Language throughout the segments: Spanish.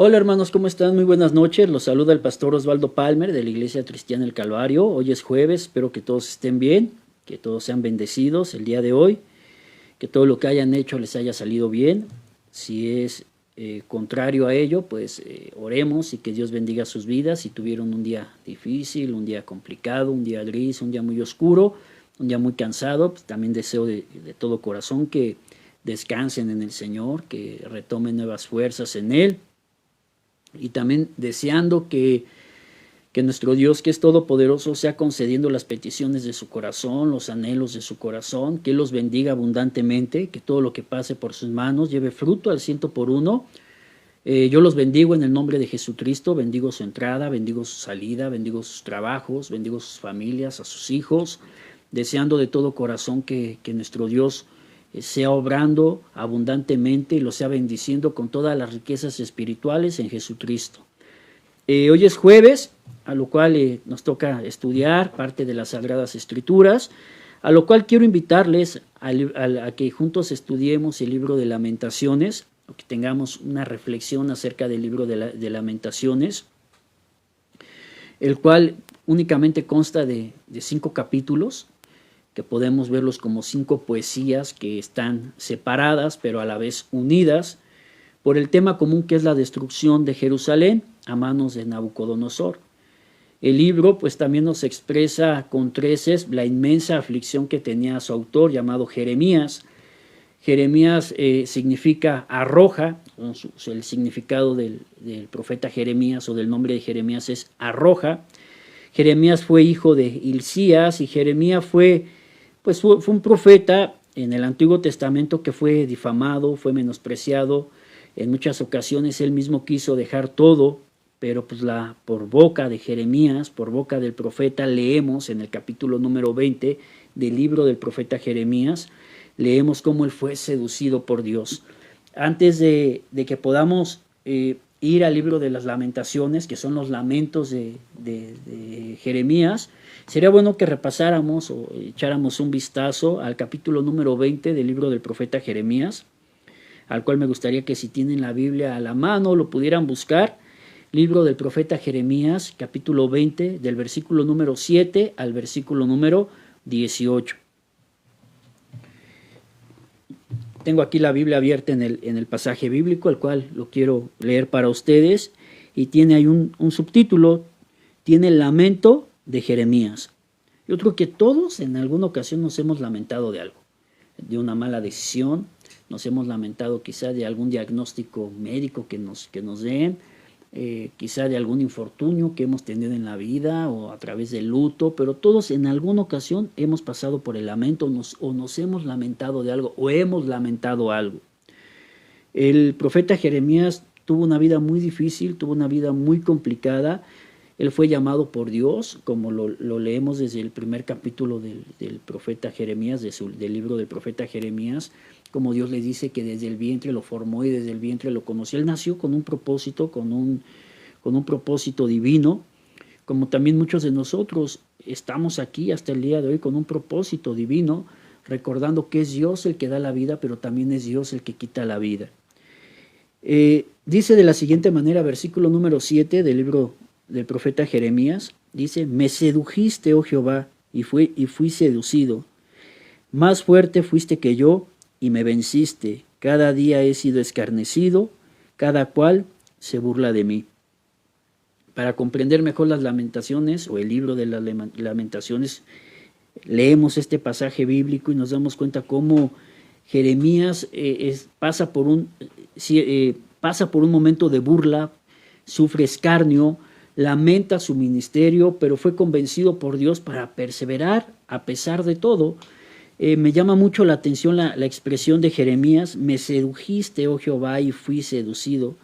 Hola hermanos, ¿cómo están? Muy buenas noches. Los saluda el pastor Osvaldo Palmer de la Iglesia Cristiana El Calvario. Hoy es jueves, espero que todos estén bien, que todos sean bendecidos el día de hoy, que todo lo que hayan hecho les haya salido bien. Si es contrario a ello, pues oremos y que Dios bendiga sus vidas. Si tuvieron un día difícil, un día complicado, un día gris, un día muy oscuro, un día muy cansado, pues también deseo de todo corazón que descansen en el Señor, que retomen nuevas fuerzas en Él. Y también deseando que nuestro Dios, que es todopoderoso, sea concediendo las peticiones de su corazón, los anhelos de su corazón, que Él los bendiga abundantemente, que todo lo que pase por sus manos lleve fruto al 100 por 1. Yo los bendigo en el nombre de Jesucristo, bendigo su entrada, bendigo su salida, bendigo sus trabajos, bendigo sus familias, a sus hijos, deseando de todo corazón que nuestro Dios sea obrando abundantemente y lo sea bendiciendo con todas las riquezas espirituales en Jesucristo. Hoy es jueves, a lo cual nos toca estudiar parte de las Sagradas Escrituras, a lo cual quiero invitarles a que juntos estudiemos el libro de Lamentaciones, o que tengamos una reflexión acerca del libro de Lamentaciones, el cual únicamente consta de 5 capítulos, que podemos verlos como 5 poesías que están separadas pero a la vez unidas por el tema común que es la destrucción de Jerusalén a manos de Nabucodonosor. El libro pues también nos expresa con creces la inmensa aflicción que tenía su autor llamado Jeremías. Jeremías significa arroja, el significado del profeta Jeremías o del nombre de Jeremías es arroja. Jeremías fue hijo de Hilcías y Jeremías fue un profeta en el Antiguo Testamento que fue difamado, fue menospreciado. En muchas ocasiones él mismo quiso dejar todo, pero por boca de Jeremías, por boca del profeta, leemos en el capítulo número 20 del libro del profeta Jeremías, leemos cómo él fue seducido por Dios. Antes de que podamos ir al libro de las Lamentaciones, que son los lamentos de Jeremías, sería bueno que repasáramos o echáramos un vistazo al capítulo número 20 del libro del profeta Jeremías, al cual me gustaría que si tienen la Biblia a la mano lo pudieran buscar. Libro del profeta Jeremías, capítulo 20, del versículo número 7 al versículo número 18. Tengo aquí la Biblia abierta en el pasaje bíblico, el cual lo quiero leer para ustedes, y tiene ahí un subtítulo, tiene el lamento de Jeremías. Yo creo que todos en alguna ocasión nos hemos lamentado de algo, de una mala decisión, nos hemos lamentado quizá de algún diagnóstico médico que nos den, quizá de algún infortunio que hemos tenido en la vida o a través del luto, pero todos en alguna ocasión hemos pasado por el lamento o nos hemos lamentado de algo o hemos lamentado algo. El profeta Jeremías tuvo una vida muy difícil, tuvo una vida muy complicada. Él fue llamado por Dios, como lo leemos desde el primer capítulo del profeta Jeremías, del libro del profeta Jeremías, como Dios le dice que desde el vientre lo formó y desde el vientre lo conoció. Él nació con un propósito, con un propósito divino, como también muchos de nosotros estamos aquí hasta el día de hoy con un propósito divino, recordando que es Dios el que da la vida, pero también es Dios el que quita la vida. Dice de la siguiente manera, versículo número 7 del libro del profeta Jeremías, dice: me sedujiste, oh Jehová, y fui seducido. Más fuerte fuiste que yo, y me venciste. Cada día he sido escarnecido, cada cual se burla de mí. Para comprender mejor las Lamentaciones o el libro de las Lamentaciones, leemos este pasaje bíblico y nos damos cuenta cómo Jeremías pasa por un momento de burla, sufre escarnio, lamenta su ministerio, pero fue convencido por Dios para perseverar a pesar de todo. Me llama mucho la atención la expresión de Jeremías: me sedujiste, oh Jehová, y fui seducido.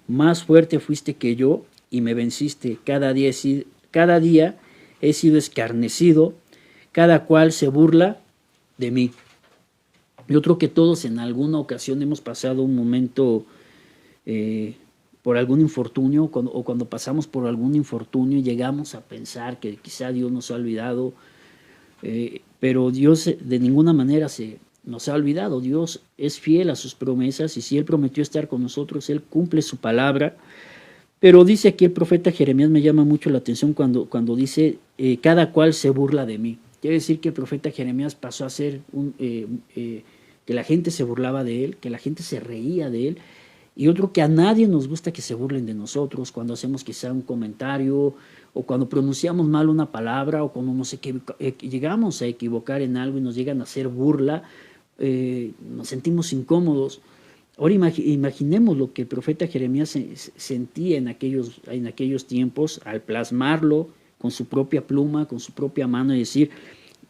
Más fuerte fuiste que yo y me venciste. Cada día he sido escarnecido, cada cual se burla de mí. Yo creo que todos en alguna ocasión hemos pasado un momento por algún infortunio, o cuando pasamos por algún infortunio llegamos a pensar que quizá Dios nos ha olvidado, pero Dios de ninguna manera se nos ha olvidado. Dios es fiel a sus promesas y si Él prometió estar con nosotros, Él cumple su palabra. Pero dice aquí el profeta Jeremías, me llama mucho la atención cuando dice, cada cual se burla de mí. Quiere decir que el profeta Jeremías pasó a ser que la gente se burlaba de él, que la gente se reía de él. Y otro, que a nadie nos gusta que se burlen de nosotros cuando hacemos quizá un comentario o cuando pronunciamos mal una palabra o cuando llegamos a equivocar en algo y nos llegan a hacer burla, nos sentimos incómodos. Ahora imaginemos lo que el profeta Jeremías sentía en aquellos tiempos al plasmarlo con su propia pluma, con su propia mano y decir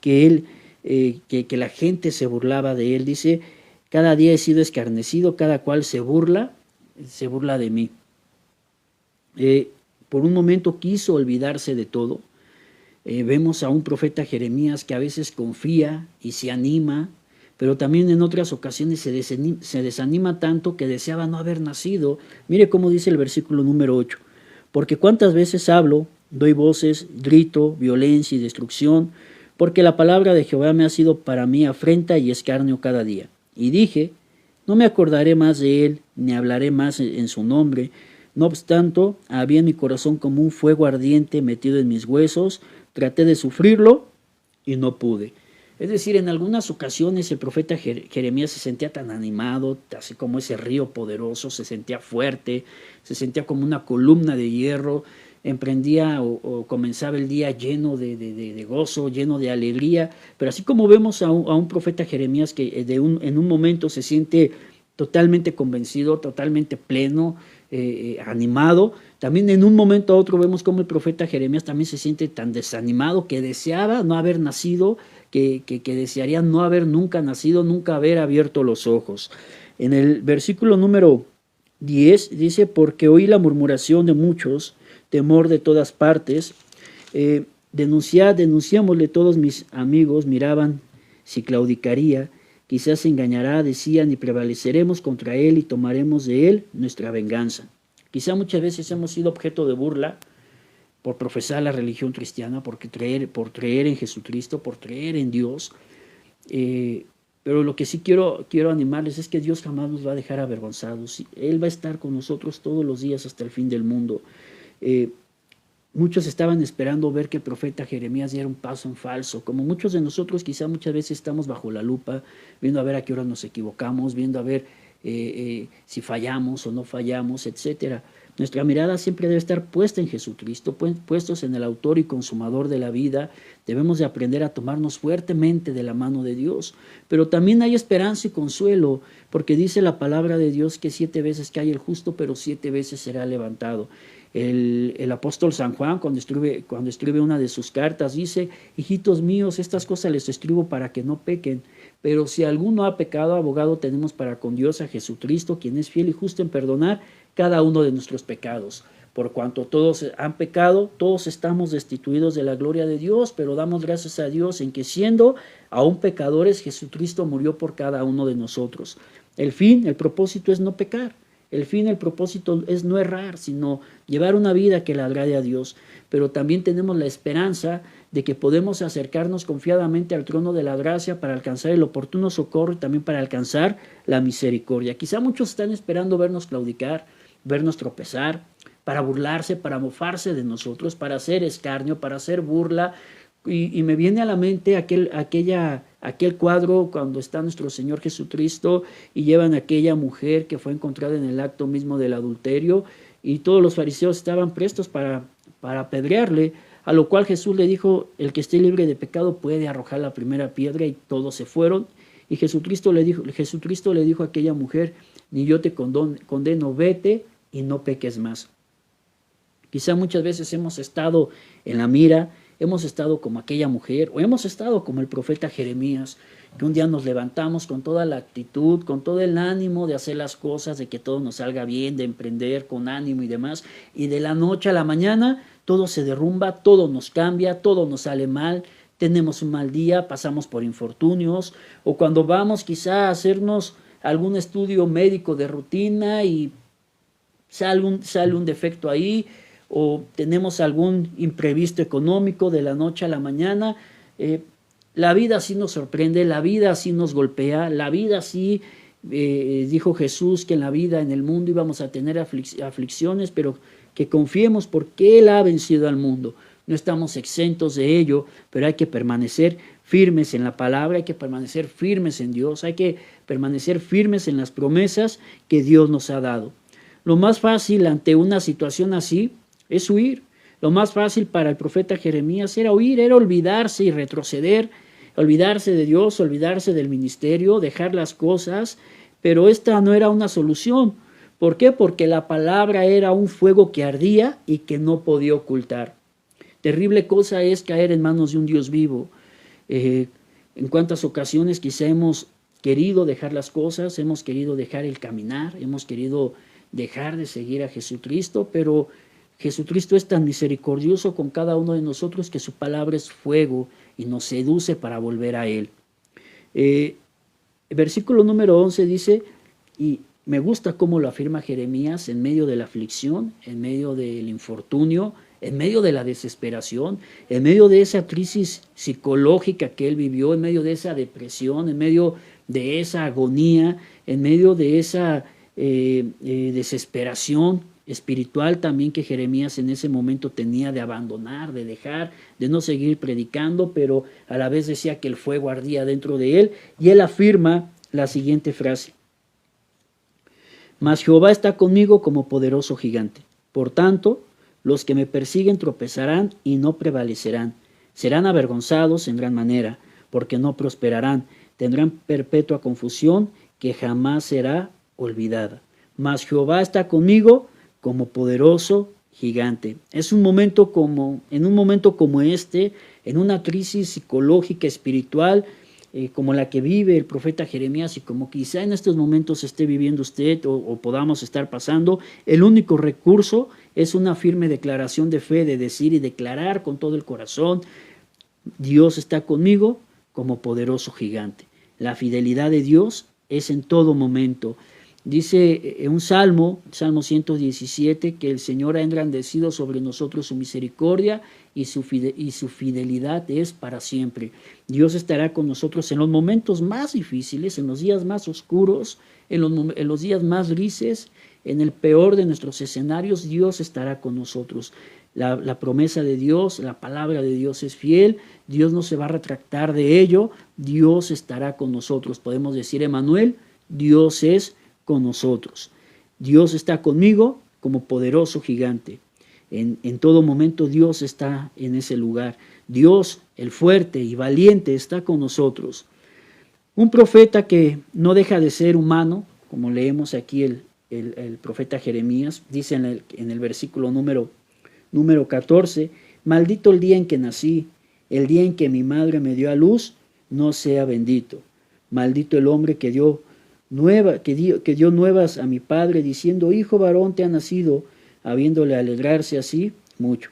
que él, que la gente se burlaba de él. Dice, cada día he sido escarnecido, cada cual se burla de mí. Por un momento quiso olvidarse de todo. Vemos a un profeta Jeremías que a veces confía y se anima, pero también en otras ocasiones se desanima tanto que deseaba no haber nacido. Mire cómo dice el versículo número 8. Porque cuántas veces hablo, doy voces, grito, violencia y destrucción, porque la palabra de Jehová me ha sido para mí afrenta y escarnio cada día. Y dije, no me acordaré más de él, ni hablaré más en su nombre. No obstante, había en mi corazón como un fuego ardiente metido en mis huesos, traté de sufrirlo y no pude. Es decir, en algunas ocasiones el profeta Jeremías se sentía tan animado, así como ese río poderoso, se sentía fuerte, se sentía como una columna de hierro, emprendía o comenzaba el día lleno de gozo, lleno de alegría, pero así como vemos a un profeta Jeremías que en un momento se siente totalmente convencido, totalmente pleno, animado, también en un momento a otro vemos como el profeta Jeremías también se siente tan desanimado que deseaba no haber nacido, que desearía no haber nunca nacido, nunca haber abierto los ojos. En el versículo número 10 dice, porque oí la murmuración de muchos, temor de todas partes, denunciámosle todos mis amigos, miraban si claudicaría, quizás se engañará, decían, y prevaleceremos contra él y tomaremos de él nuestra venganza. Quizá muchas veces hemos sido objeto de burla por profesar la religión cristiana, por creer en Jesucristo, por creer en Dios. Pero lo que sí quiero animarles es que Dios jamás nos va a dejar avergonzados. Él va a estar con nosotros todos los días hasta el fin del mundo. Muchos estaban esperando ver que el profeta Jeremías diera un paso en falso, como muchos de nosotros quizá muchas veces estamos bajo la lupa, viendo a ver a qué hora nos equivocamos, viendo a ver si fallamos o no fallamos, etcétera. Nuestra mirada siempre debe estar puesta en Jesucristo, puestos en el autor y consumador de la vida. Debemos de aprender a tomarnos fuertemente de la mano de Dios, pero también hay esperanza y consuelo, porque dice la palabra de Dios que 7 veces cae el justo, pero 7 veces será levantado. El apóstol San Juan, cuando escribe una de sus cartas, dice, hijitos míos, estas cosas les escribo para que no pequen, pero si alguno ha pecado, abogado tenemos para con Dios a Jesucristo, quien es fiel y justo en perdonar cada uno de nuestros pecados. Por cuanto todos han pecado, todos estamos destituidos de la gloria de Dios, pero damos gracias a Dios en que siendo aún pecadores, Jesucristo murió por cada uno de nosotros. El propósito es no pecar. El propósito es no errar, sino llevar una vida que le agrade a Dios. Pero también tenemos la esperanza de que podemos acercarnos confiadamente al trono de la gracia para alcanzar el oportuno socorro y también para alcanzar la misericordia. Quizá muchos están esperando vernos claudicar, vernos tropezar, para burlarse, para mofarse de nosotros, para hacer escarnio, para hacer burla. Y me viene a la mente aquel cuadro cuando está nuestro Señor Jesucristo y llevan a aquella mujer que fue encontrada en el acto mismo del adulterio y todos los fariseos estaban prestos para apedrearle, a lo cual Jesús le dijo, el que esté libre de pecado puede arrojar la primera piedra, y todos se fueron. Y Jesucristo le dijo a aquella mujer, ni yo te condeno, vete y no peques más. Quizá muchas veces hemos estado en la mira, hemos estado como aquella mujer, o hemos estado como el profeta Jeremías, que un día nos levantamos con toda la actitud, con todo el ánimo de hacer las cosas, de que todo nos salga bien, de emprender con ánimo y demás, y de la noche a la mañana todo se derrumba, todo nos cambia, todo nos sale mal, tenemos un mal día, pasamos por infortunios, o cuando vamos quizá a hacernos algún estudio médico de rutina y sale un defecto ahí, o tenemos algún imprevisto económico de la noche a la mañana. La vida sí nos sorprende, la vida sí nos golpea, la vida sí, dijo Jesús que en la vida, en el mundo íbamos a tener aflicciones, pero que confiemos porque Él ha vencido al mundo. No estamos exentos de ello, pero hay que permanecer firmes en la palabra, hay que permanecer firmes en Dios, hay que permanecer firmes en las promesas que Dios nos ha dado. Lo más fácil ante una situación así es huir. Lo más fácil para el profeta Jeremías era huir, era olvidarse y retroceder, olvidarse de Dios, olvidarse del ministerio, dejar las cosas, pero esta no era una solución. ¿Por qué? Porque la palabra era un fuego que ardía y que no podía ocultar. Terrible cosa es caer en manos de un Dios vivo. En cuántas ocasiones quizá hemos querido dejar las cosas, hemos querido dejar el caminar, hemos querido dejar de seguir a Jesucristo, pero Jesucristo es tan misericordioso con cada uno de nosotros que su palabra es fuego y nos seduce para volver a Él. El versículo número 11 dice, y me gusta cómo lo afirma Jeremías, en medio de la aflicción, en medio del infortunio, en medio de la desesperación, en medio de esa crisis psicológica que él vivió, en medio de esa depresión, en medio de esa agonía, en medio de esa desesperación espiritual también que Jeremías en ese momento tenía de abandonar, de dejar, de no seguir predicando, pero a la vez decía que el fuego ardía dentro de él, y él afirma la siguiente frase: mas Jehová está conmigo como poderoso gigante. Por tanto, los que me persiguen tropezarán y no prevalecerán. Serán avergonzados en gran manera, porque no prosperarán. Tendrán perpetua confusión que jamás será olvidada. Mas Jehová está conmigo como poderoso gigante. Es un momento en un momento como este, en una crisis psicológica, espiritual, como la que vive el profeta Jeremías y como quizá en estos momentos esté viviendo usted o podamos estar pasando, el único recurso es una firme declaración de fe, de decir y declarar con todo el corazón: Dios está conmigo como poderoso gigante. La fidelidad de Dios es en todo momento. Dice un Salmo 117, que el Señor ha engrandecido sobre nosotros su misericordia y su fidelidad es para siempre. Dios estará con nosotros en los momentos más difíciles, en los días más oscuros, en los días más grises, en el peor de nuestros escenarios. Dios estará con nosotros. La promesa de Dios, la palabra de Dios es fiel. Dios no se va a retractar de ello. Dios estará con nosotros. Podemos decir, Emmanuel, Dios es con nosotros. Dios está conmigo como poderoso gigante. En todo momento Dios está en ese lugar. Dios, el fuerte y valiente, está con nosotros. Un profeta que no deja de ser humano, como leemos aquí el profeta Jeremías, dice en el versículo número 14, maldito el día en que nací, el día en que mi madre me dio a luz, no sea bendito. Maldito el hombre que dio nuevas a mi padre, diciendo: hijo varón te ha nacido, habiéndole alegrarse así mucho.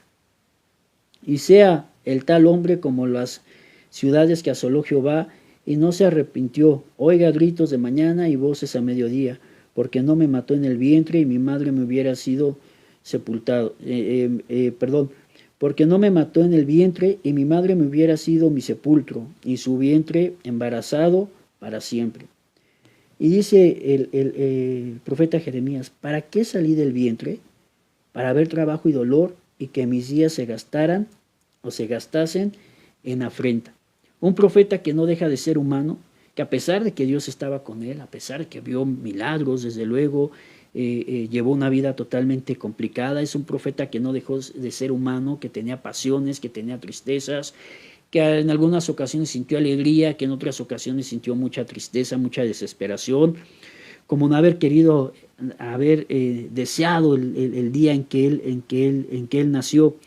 Y sea el tal hombre como las ciudades que asoló Jehová, y no se arrepintió. Oiga gritos de mañana y voces a mediodía, porque no me mató en el vientre y mi madre me hubiera sido sepultado. Porque no me mató en el vientre y mi madre me hubiera sido mi sepulcro, y su vientre embarazado para siempre. Y dice el profeta Jeremías: ¿para qué salí del vientre? Para ver trabajo y dolor, y que mis días se gastasen en afrenta. Un profeta que no deja de ser humano, que a pesar de que Dios estaba con él, a pesar de que vio milagros, desde luego, llevó una vida totalmente complicada. Es un profeta que no dejó de ser humano, que tenía pasiones, que tenía tristezas, que en algunas ocasiones sintió alegría, que en otras ocasiones sintió mucha tristeza, mucha desesperación, como no haber querido, haber deseado el día en que él nació.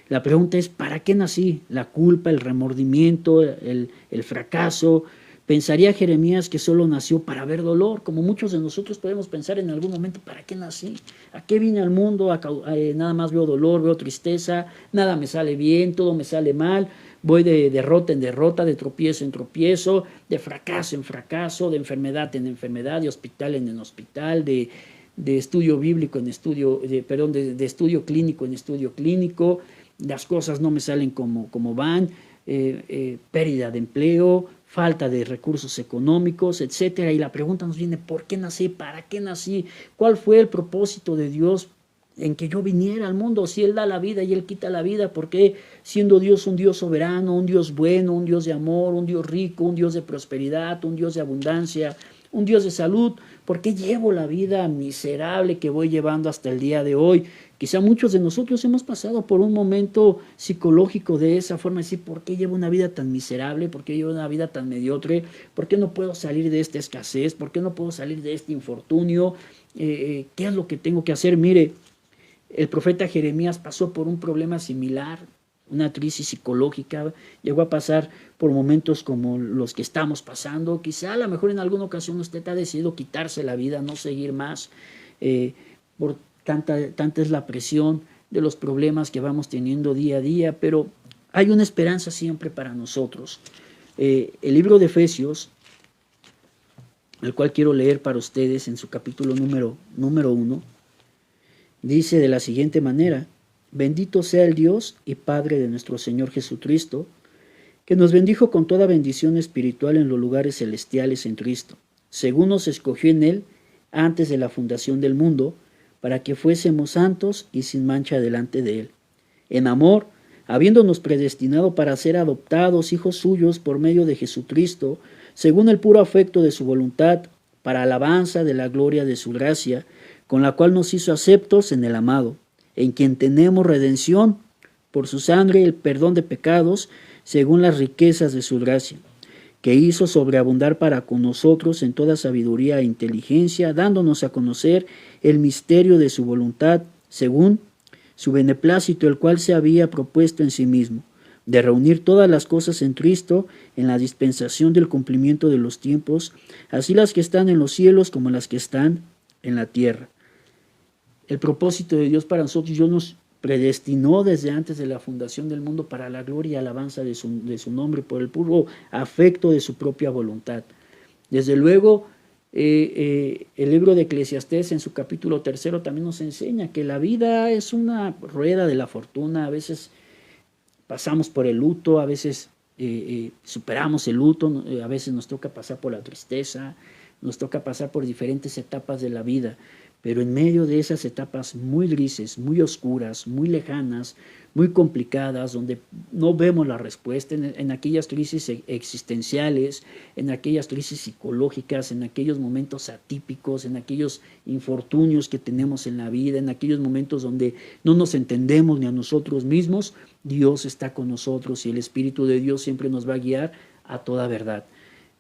La pregunta es: ¿para qué nací? La culpa, el remordimiento, el fracaso. Pensaría Jeremías que solo nació para ver dolor, como muchos de nosotros podemos pensar en algún momento: ¿para qué nací? ¿A qué vine al mundo? Nada más veo dolor, veo tristeza, nada me sale bien, todo me sale mal. Voy de derrota en derrota, de tropiezo en tropiezo, de fracaso en fracaso, de enfermedad en enfermedad, de hospital en hospital, de estudio bíblico en estudio, de estudio clínico en estudio clínico. Las cosas no me salen como van. pérdida de empleo, falta de recursos económicos, etcétera. Y la pregunta nos viene: ¿por qué nací? ¿Para qué nací? ¿Cuál fue el propósito de Dios en que yo viniera al mundo? Si Él da la vida y Él quita la vida, ¿por qué, siendo Dios un Dios soberano, un Dios bueno, un Dios de amor, un Dios rico, un Dios de prosperidad, un Dios de abundancia, un Dios de salud, por qué llevo la vida miserable que voy llevando hasta el día de hoy? Quizá muchos de nosotros hemos pasado por un momento psicológico de esa forma, decir: ¿por qué llevo una vida tan miserable? ¿Por qué llevo una vida tan mediocre? ¿Por qué no puedo salir de esta escasez? ¿Por qué no puedo salir de este infortunio? ¿Qué es lo que tengo que hacer? Mire, el profeta Jeremías pasó por un problema similar, una crisis psicológica, llegó a pasar por momentos como los que estamos pasando. Quizá a lo mejor en alguna ocasión usted ha decidido quitarse la vida, no seguir más, por tanta es la presión de los problemas que vamos teniendo día a día, pero hay una esperanza siempre para nosotros. El libro de Efesios, el cual quiero leer para ustedes en su capítulo número 1, dice de la siguiente manera: bendito sea el Dios y Padre de nuestro Señor Jesucristo, que nos bendijo con toda bendición espiritual en los lugares celestiales en Cristo, según nos escogió en Él antes de la fundación del mundo, para que fuésemos santos y sin mancha delante de Él. En amor, habiéndonos predestinado para ser adoptados hijos suyos por medio de Jesucristo, según el puro afecto de su voluntad, para alabanza de la gloria de su gracia, con la cual nos hizo aceptos en el amado, en quien tenemos redención por su sangre, el perdón de pecados, según las riquezas de su gracia, que hizo sobreabundar para con nosotros en toda sabiduría e inteligencia, dándonos a conocer el misterio de su voluntad, según su beneplácito, el cual se había propuesto en sí mismo, de reunir todas las cosas en Cristo, en la dispensación del cumplimiento de los tiempos, así las que están en los cielos como las que están en la tierra. El propósito de Dios para nosotros: Dios nos predestinó desde antes de la fundación del mundo para la gloria y alabanza de su nombre, por el puro afecto de su propia voluntad. Desde luego, el libro de Eclesiastés en su capítulo 3 también nos enseña que la vida es una rueda de la fortuna. A veces pasamos por el luto, a veces superamos el luto, a veces nos toca pasar por la tristeza, nos toca pasar por diferentes etapas de la vida. Pero en medio de esas etapas muy grises, muy oscuras, muy lejanas, muy complicadas, donde no vemos la respuesta, en aquellas crisis existenciales, en aquellas crisis psicológicas, en aquellos momentos atípicos, en aquellos infortunios que tenemos en la vida, en aquellos momentos donde no nos entendemos ni a nosotros mismos, Dios está con nosotros y el Espíritu de Dios siempre nos va a guiar a toda verdad.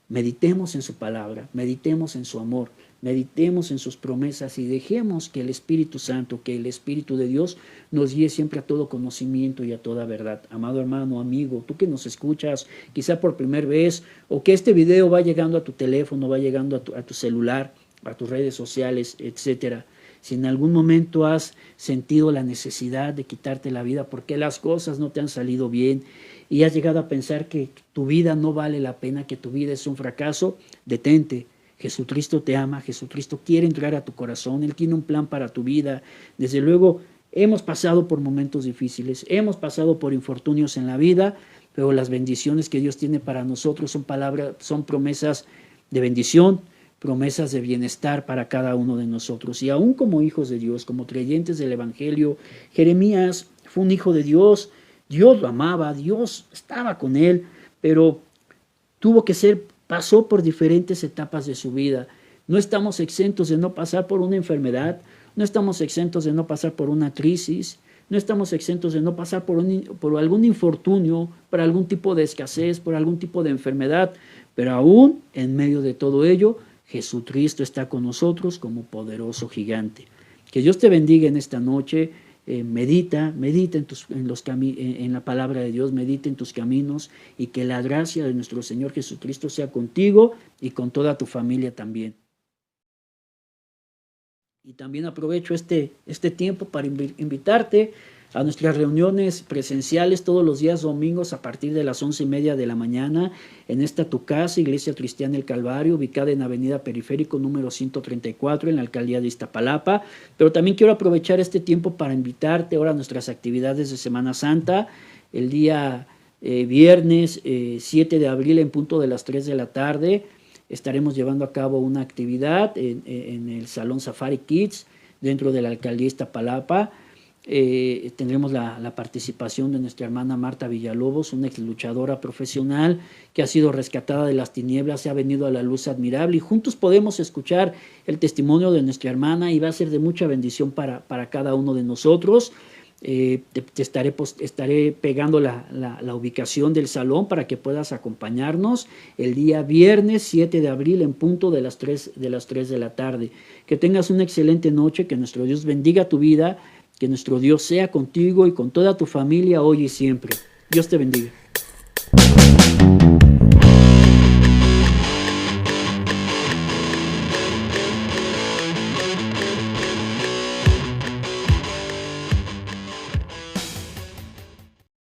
Meditemos en su palabra, meditemos en su amor, meditemos en sus promesas y dejemos que el Espíritu Santo, que el Espíritu de Dios nos guíe siempre a todo conocimiento y a toda verdad. Amado hermano, amigo, tú que nos escuchas quizá por primera vez, o que este video va llegando a tu teléfono, va llegando a tu celular, a tus redes sociales, etcétera. Si en algún momento has sentido la necesidad de quitarte la vida porque las cosas no te han salido bien y has llegado a pensar que tu vida no vale la pena, que tu vida es un fracaso, detente. Jesucristo te ama, Jesucristo quiere entrar a tu corazón, Él tiene un plan para tu vida. Desde luego, hemos pasado por momentos difíciles, hemos pasado por infortunios en la vida, pero las bendiciones que Dios tiene para nosotros son promesas de bendición, promesas de bienestar para cada uno de nosotros. Y aún como hijos de Dios, como creyentes del Evangelio, Jeremías fue un hijo de Dios. Dios lo amaba, Dios estaba con él, pero pasó por diferentes etapas de su vida. No estamos exentos de no pasar por una enfermedad, no estamos exentos de no pasar por una crisis, no estamos exentos de no pasar por algún infortunio, por algún tipo de escasez, por algún tipo de enfermedad, pero aún en medio de todo ello, Jesucristo está con nosotros como poderoso gigante. Que Dios te bendiga en esta noche. Medita en la palabra de Dios, medita en tus caminos y que la gracia de nuestro Señor Jesucristo sea contigo y con toda tu familia también. Y también aprovecho este tiempo para invitarte a nuestras reuniones presenciales todos los días domingos a partir de las 11:30 de la mañana en esta tu casa, Iglesia Cristiana El Calvario, ubicada en Avenida Periférico número 134 en la Alcaldía de Iztapalapa. Pero también quiero aprovechar este tiempo para invitarte ahora a nuestras actividades de Semana Santa. El día Viernes 7 de abril en punto de las 3 de la tarde estaremos llevando a cabo una actividad en el Salón Safari Kids dentro de la Alcaldía Iztapalapa. Tendremos la participación de nuestra hermana Marta Villalobos, una ex luchadora profesional que ha sido rescatada de las tinieblas, se ha venido a la luz admirable, y juntos podemos escuchar el testimonio de nuestra hermana y va a ser de mucha bendición para cada uno de nosotros. Estaré pegando la ubicación del salón para que puedas acompañarnos el día viernes 7 de abril en punto de las 3 de la tarde. Que tengas una excelente noche, que nuestro Dios bendiga tu vida, que nuestro Dios sea contigo y con toda tu familia hoy y siempre. Dios te bendiga.